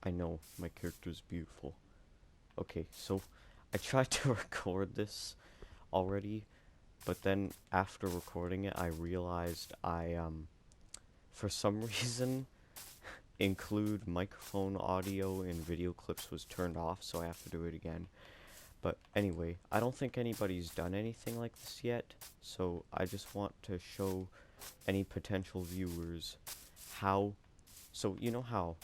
I know, my character's beautiful. Okay, so I tried to record this already, but then after recording it, I realized for some reason, include microphone audio in video clips was turned off, so I have to do it again. But anyway, I don't think anybody's done anything like this yet, so I just want to show any potential viewers how. So you know how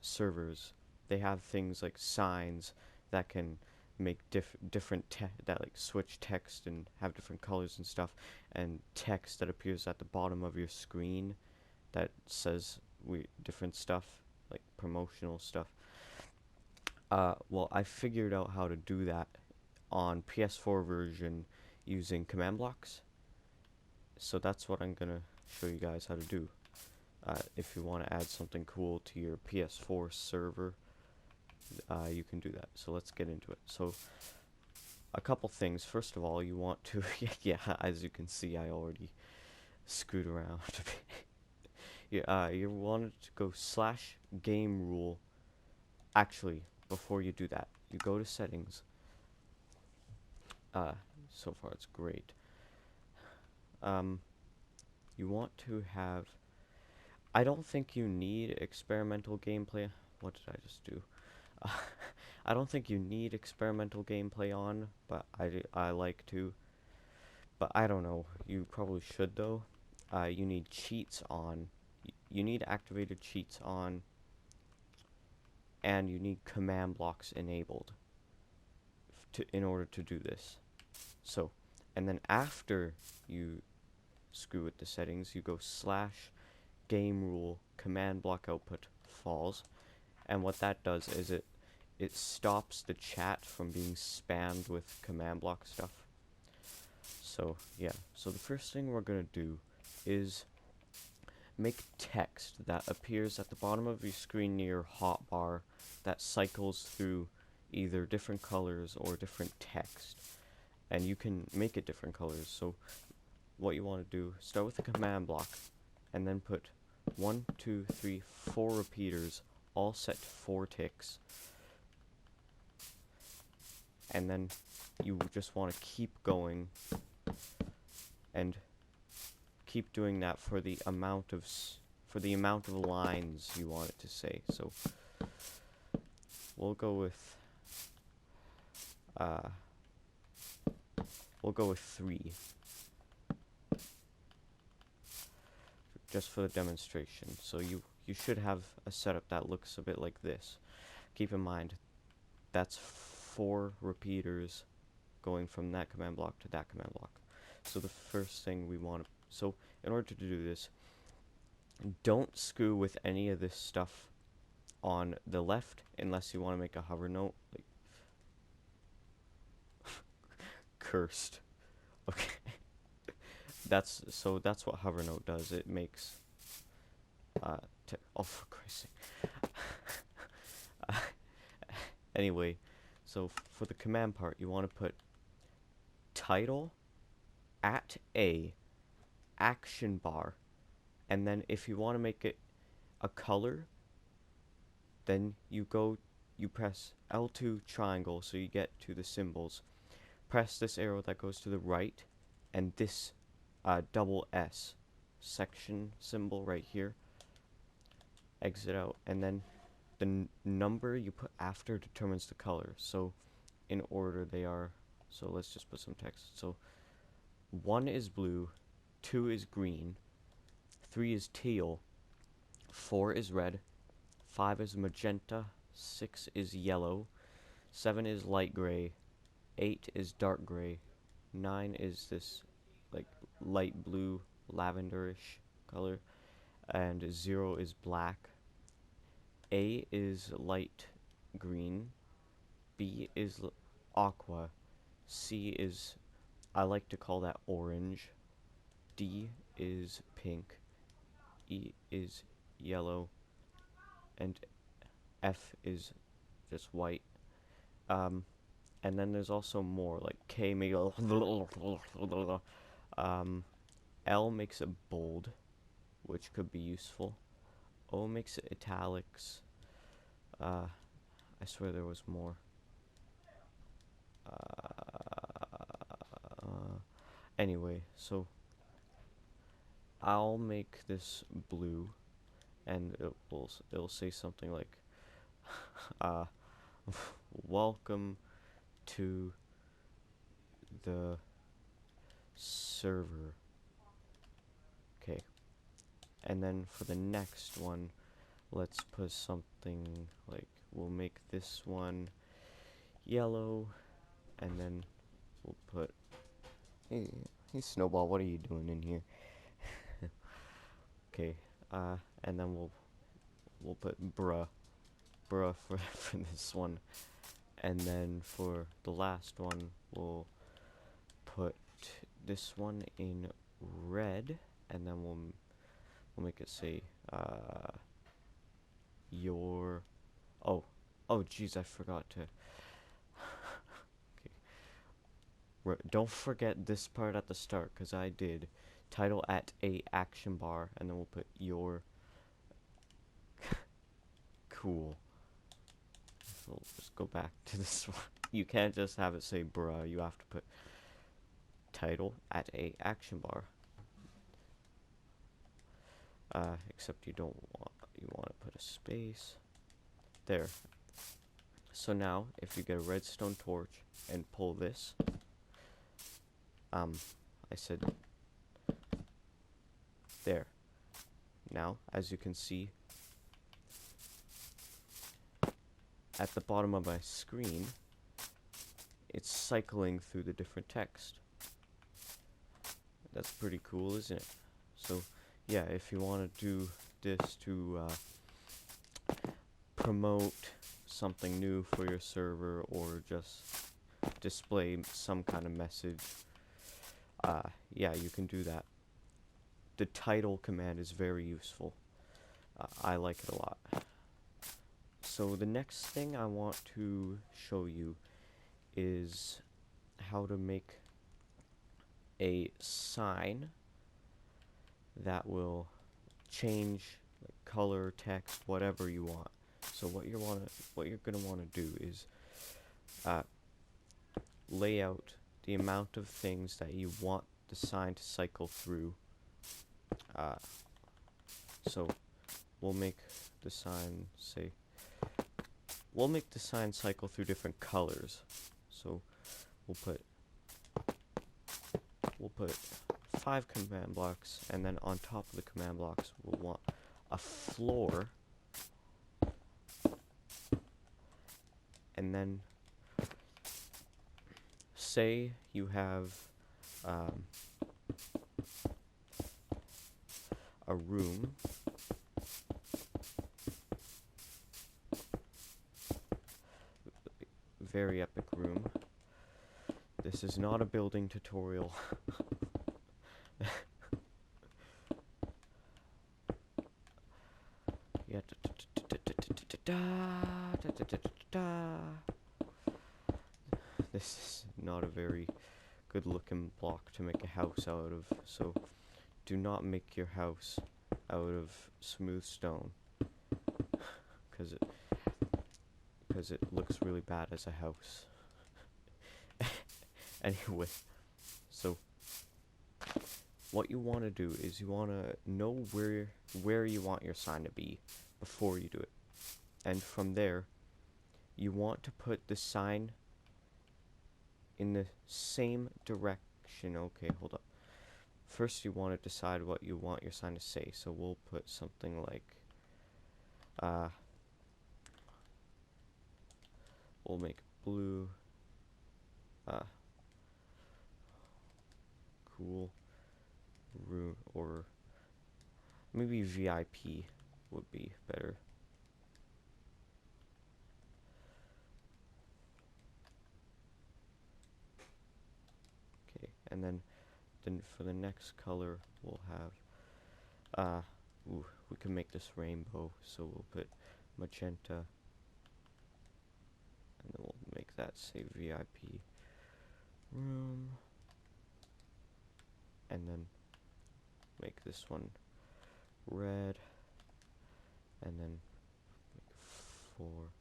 servers, they have things like signs that can make different that like switch text and have different colors and stuff, and text that appears at the bottom of your screen that says different stuff, like promotional stuff. Well, I figured out how to do that on PS4 version using command blocks. So that's what I'm gonna show you guys how to do. If you want to add something cool to your PS4 server, you can do that. So let's get into it. So a couple things. First of all, you want to yeah, as you can see, I already screwed around a bit. You wanted to go slash game rule. Actually, before you do that, you go to settings. So far it's great. Um, you want to have. I don't think you need experimental gameplay. What did I just do? I don't think you need experimental gameplay on, but I like to. But I don't know. You probably should though. You need cheats on. You need activated cheats on, and you need command blocks enabled in order to do this. So, and then after you screw with the settings, you go slash game rule command block output false, and what that does is it stops the chat from being spammed with command block stuff. So yeah, so the first thing we're gonna do is make text that appears at the bottom of your screen near your hotbar that cycles through either different colors or different text, and you can make it different colors. So what you want to do, start with a command block and then put 1, 2, 3, 4 repeaters all set to 4 ticks, and then you just want to keep going and keep doing that for the amount of lines you want it to say. So we'll go with uh, 3 just for the demonstration. So you should have a setup that looks a bit like this. Keep in mind that's 4 repeaters going from that command block to that command block. So the first thing we want to, so in order to do this, don't screw with any of this stuff on the left unless you want to make a hover note, like cursed. Okay. That's what hover note does. It makes oh, for Christ's sake. Anyway, so for the command part, you want to put title at a action bar, and then if you want to make it a color, then you press L2 triangle so you get to the symbols. Press this arrow that goes to the right, and this double S section symbol right here. Exit out, and then the number you put after determines the color. So in order they are, so let's just put some text. So 1 is blue, 2 is green, 3 is teal, 4 is red, 5 is magenta, 6 is yellow, 7 is light gray, 8 is dark gray, 9 is this like light blue lavenderish color, and 0 is black. A is light green, B is aqua, C is, I like to call that orange, D is pink, E is yellow, and F is just white. And then there's also more, like K maybe L makes it bold, which could be useful. O makes it italics. I swear there was more. Anyway, so I'll make this blue, and it'll say something like, uh, welcome to the server. Okay, and then for the next one, let's put something like, we'll make this one yellow, and then we'll put, hey, Snowball, what are you doing in here? Okay, and then we'll put bruh for for this one, and then for the last one we'll put this one in red, and then we'll make it say your, oh geez, I forgot to okay, don't forget this part at the start, because I did. Title at a action bar, and then we'll put your cool. We'll just go back to this one. You can't just have it say bruh, you have to put title at a action bar. Except you want to put a space there. So now if you get a redstone torch and pull this, I said there. Now as you can see at the bottom of my screen, it's cycling through the different text. That's pretty cool, isn't it? So yeah, if you want to do this to promote something new for your server, or just display some kind of message, yeah, you can do that. The title command is very useful. I like it a lot. So the next thing I want to show you is how to make a sign that will change like color, text, whatever you want. So what you're gonna want to do is lay out the amount of things that you want the sign to cycle through. So we'll make the sign say, we'll make the sign cycle through different colors. So we'll put 5 command blocks, and then on top of the command blocks we'll want a floor, and then say you have a room, very epic room. This is not a building tutorial. Yeah. This is not a very good looking block to make a house out of, so do not make your house out of smooth stone, because it looks really bad as a house. Anyway, so what you want to do is you want to know where you want your sign to be before you do it, and from there you want to put the sign in the same direction. Okay, hold up. First you want to decide what you want your sign to say, so we'll put something like we'll make blue cool room, or maybe VIP would be better. Okay, and then for the next color we'll have we can make this rainbow, so we'll put magenta, and then we'll make that say VIP room, and then make this one red, and then make for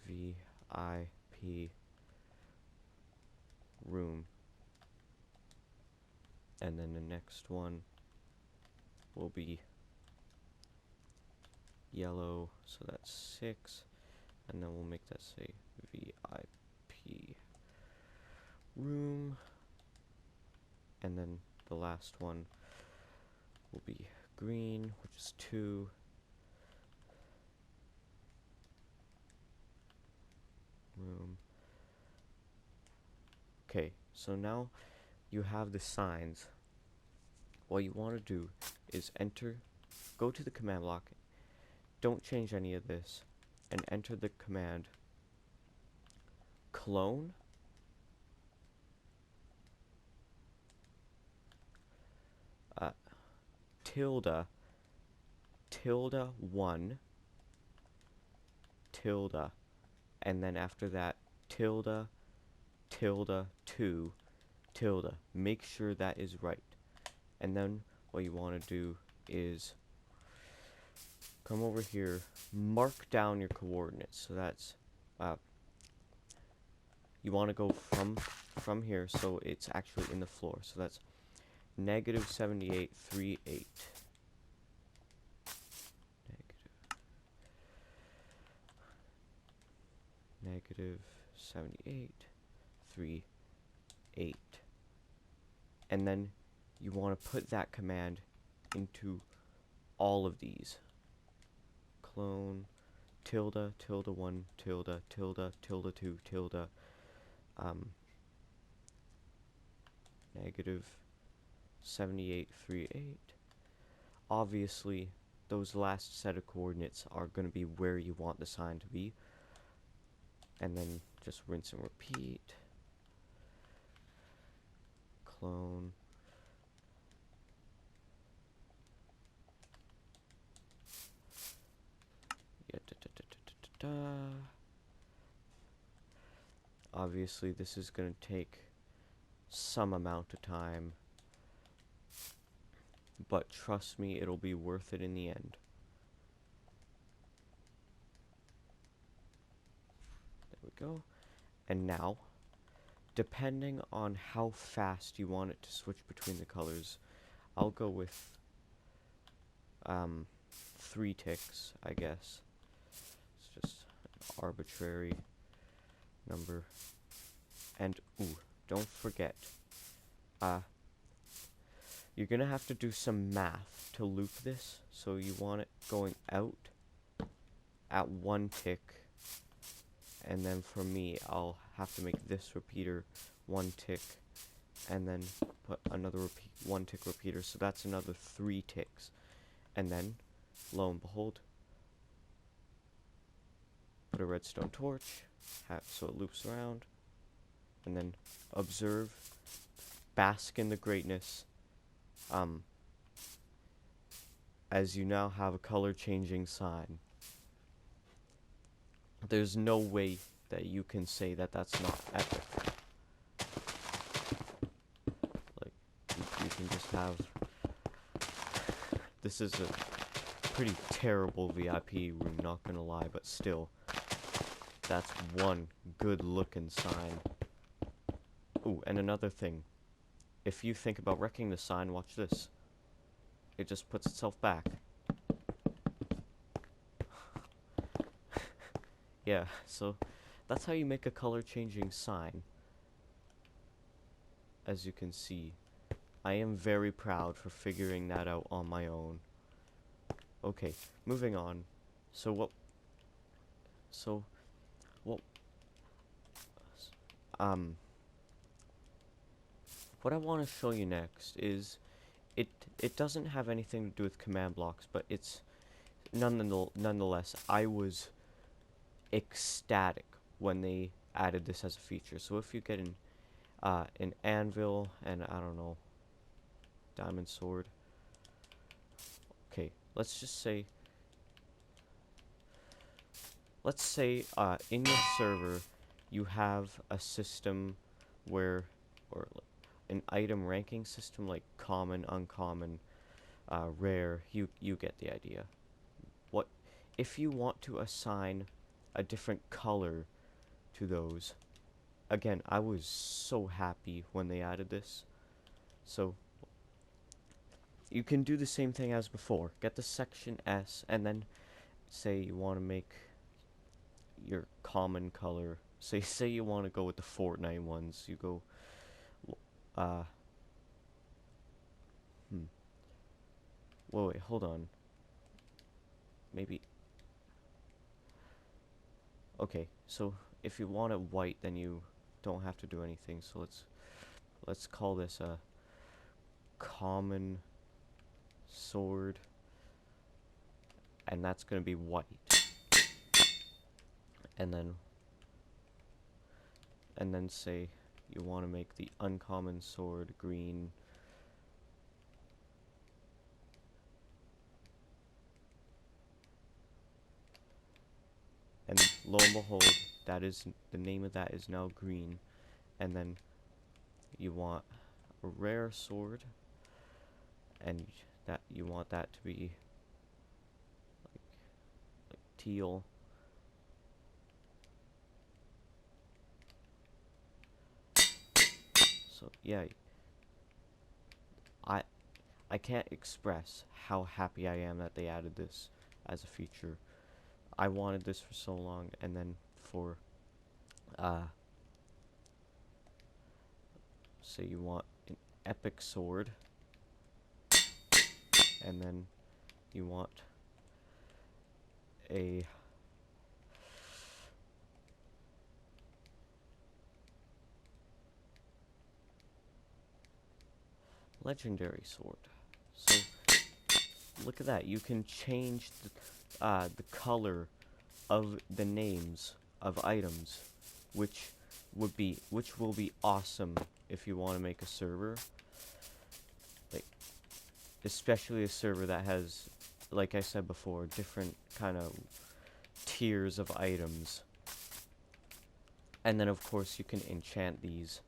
VIP room. And then the next one will be yellow, so that's 6. And then we'll make that say VIP room. And then the last one will be green, which is 2. Room. Okay, so now you have the signs. What you want to do is go to the command block, don't change any of this, and enter the command clone tilde 1 tilde, and then after that tilde 2 tilde. Make sure that is right. And then what you want to do is come over here, mark down your coordinates. So that's you want to go from here so it's actually in the floor. So that's -7838. -7838. And then you want to put that command into all of these. Clone tilde 1 tilde 2 tilde -7838. Obviously, those last set of coordinates are going to be where you want the sign to be. And then just rinse and repeat. Clone. Yeah, Obviously, this is going to take some amount of time, but trust me, it'll be worth it in the end. There we go. And now, depending on how fast you want it to switch between the colors, I'll go with 3 ticks, I guess. It's just an arbitrary number. And ooh, don't forget, you're gonna have to do some math to loop this. So you want it going out at 1 tick, and then for me, I'll have to make this repeater 1 tick, and then put another 1 tick repeater. So that's another 3 ticks, and then lo and behold, put a redstone torch, so it loops around, and then observe, bask in the greatness, as you now have a color changing sign. There's no way that you can say that that's not epic. Like, you can just have, this is a pretty terrible VIP room, not gonna lie, but still, that's one good looking sign. Ooh, and another thing, if you think about wrecking the sign, watch this. It just puts itself back. Yeah, so that's how you make a color changing sign. As you can see, I am very proud for figuring that out on my own. Okay, moving on. What I want to show you next is, it doesn't have anything to do with command blocks, but it's nonetheless, I was ecstatic when they added this as a feature. So if you get an anvil and, I don't know, diamond sword. Okay, let's say in your server you have a system where, or an item ranking system, like common, uncommon, rare. You get the idea. if you want to assign a different color to those, again, I was so happy when they added this. So you can do the same thing as before. Get the section S, and then say you want to make your common color. Say you want to go with the Fortnite ones. You go, uh, wait, hold on. Maybe. Okay, so if you want it white, then you don't have to do anything. So let's call this a common sword, and that's gonna be white. And then say you want to make the uncommon sword green. And lo and behold, that is the name of that is now green. And then you want a rare sword, and that you want that to be like teal. So yeah, I I can't express how happy I am that they added this as a feature. I wanted this for so long, and then for say you want an epic sword, and then you want a legendary sword. So look at that. You can change the color of the names of items, which will be awesome if you want to make a server, like especially a server that has, like I said before, different kind of tiers of items. And then of course you can enchant these.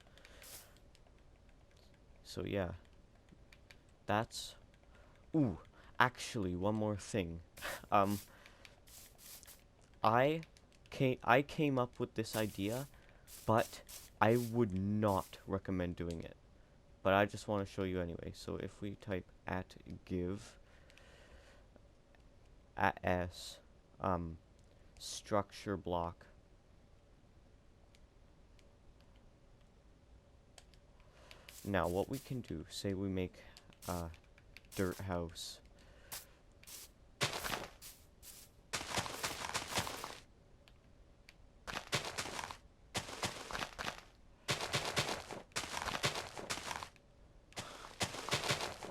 So yeah, that's ooh, actually one more thing. um I came up with this idea, but I would not recommend doing it. But I just want to show you anyway. So if we type @give @s structure block, now what we can do, say we make a dirt house.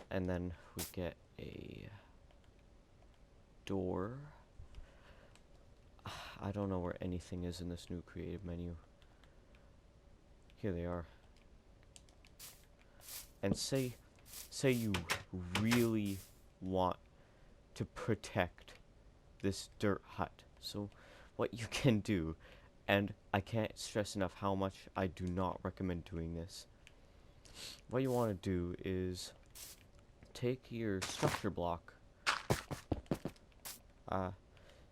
And then we get a door. I don't know where anything is in this new creative menu. Here they are. And say you really want to protect this dirt hut. So what you can do, and I can't stress enough how much I do not recommend doing this. What you want to do is take your structure block,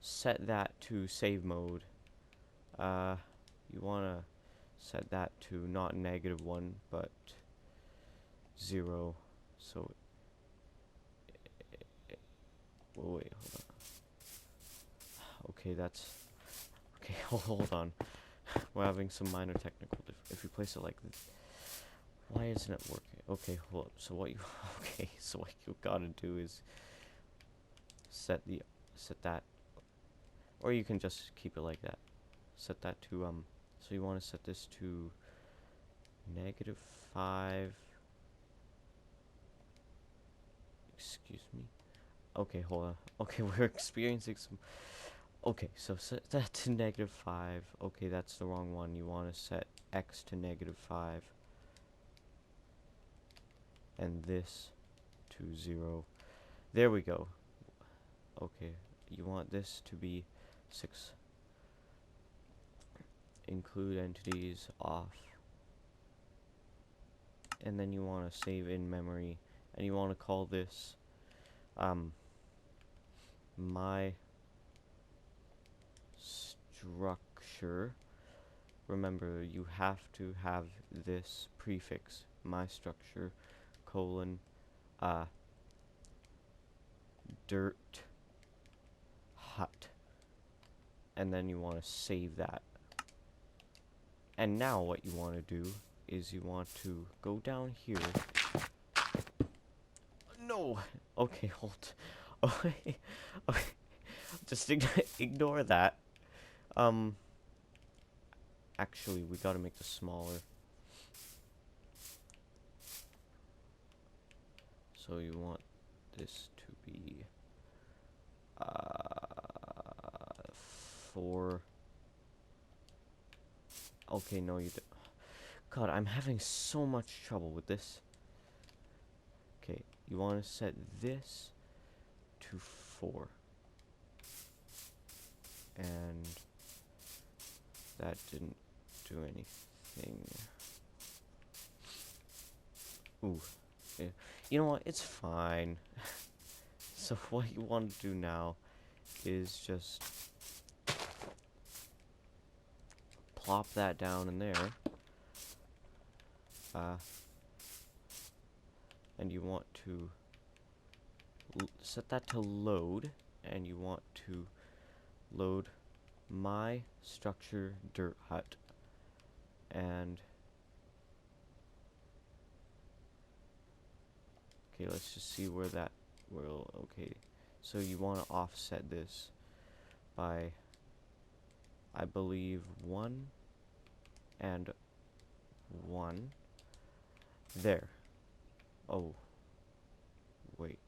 set that to save mode. You want to set that to not -1 but 0. So wait, hold on. Okay, that's okay. Hold on. We're having some minor technical if you place it like this. Why isn't it working? Okay, hold up. So what you so what you gotta do is set that, or you can just keep it like that. Set that to so you want to set this to -5. Excuse me. Okay, hold on. Okay, we're experiencing some. Okay, so set that to -5. Okay, that's the wrong one. You want to set x to -5. And this to 0. There we go. Okay, you want this to be 6. Include entities off. And then you want to save in memory, and you want to call this my structure, remember you have to have this prefix, my structure, colon, dirt hut, and then you want to save that. And now what you want to do is you want to go down here. No! Okay, hold. Okay, okay. Just ignore that. Actually, we gotta make this smaller. So you want this to be 4. Okay, no, you don't. God, I'm having so much trouble with this. Okay, you want to set this to 4. And that didn't do anything. Ooh. Yeah. You know what? It's fine. So what you want to do now is just plop that down in there. And you want to set that to load, and you want to load my structure dirt hut, and okay, let's just see where that will. Okay, so you want to offset this by, I believe, 1 and 1 there. Oh, wait.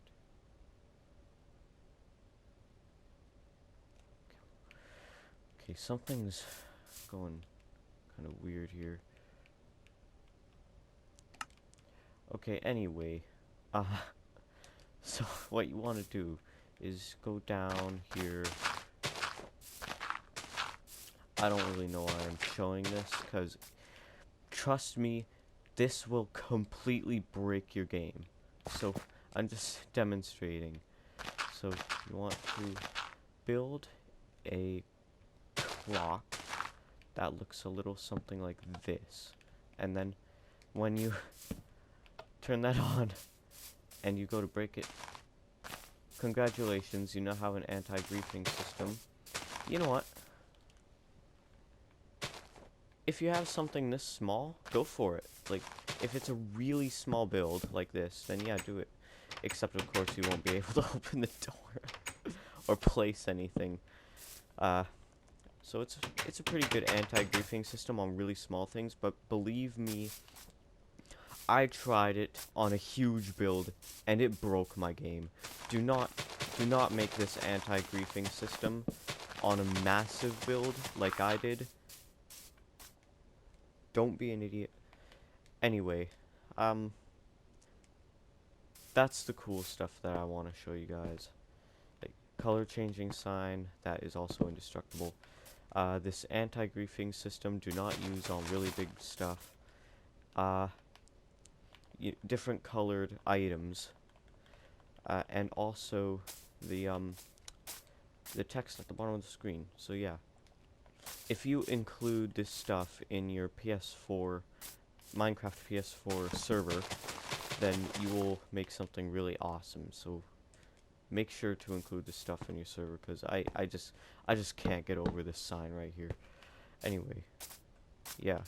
Okay, something's going kind of weird here. Okay, anyway, so what you want to do is go down here. I don't really know why I'm showing this, because trust me, this will completely break your game. So I'm just demonstrating. So you want to build a clock that looks a little something like this, and then when you turn that on and you go to break it, congratulations, you now have an anti-griefing system. You know what? If you have something this small, go for it. Like, if it's a really small build like this, then yeah, do it. Except, of course, you won't be able to open the door or place anything. So it's a pretty good anti-griefing system on really small things, but believe me, I tried it on a huge build, and it broke my game. Do not make this anti-griefing system on a massive build like I did. Don't be an idiot. Anyway, that's the cool stuff that I want to show you guys. Like, color changing sign, that is also indestructible. This anti-griefing system, do not use on really big stuff. Different colored items, and also the text at the bottom of the screen. So yeah, if you include this stuff in your PS4, Minecraft PS4 server, then you will make something really awesome. So make sure to include this stuff in your server, because I just can't get over this sign right here. Anyway, yeah.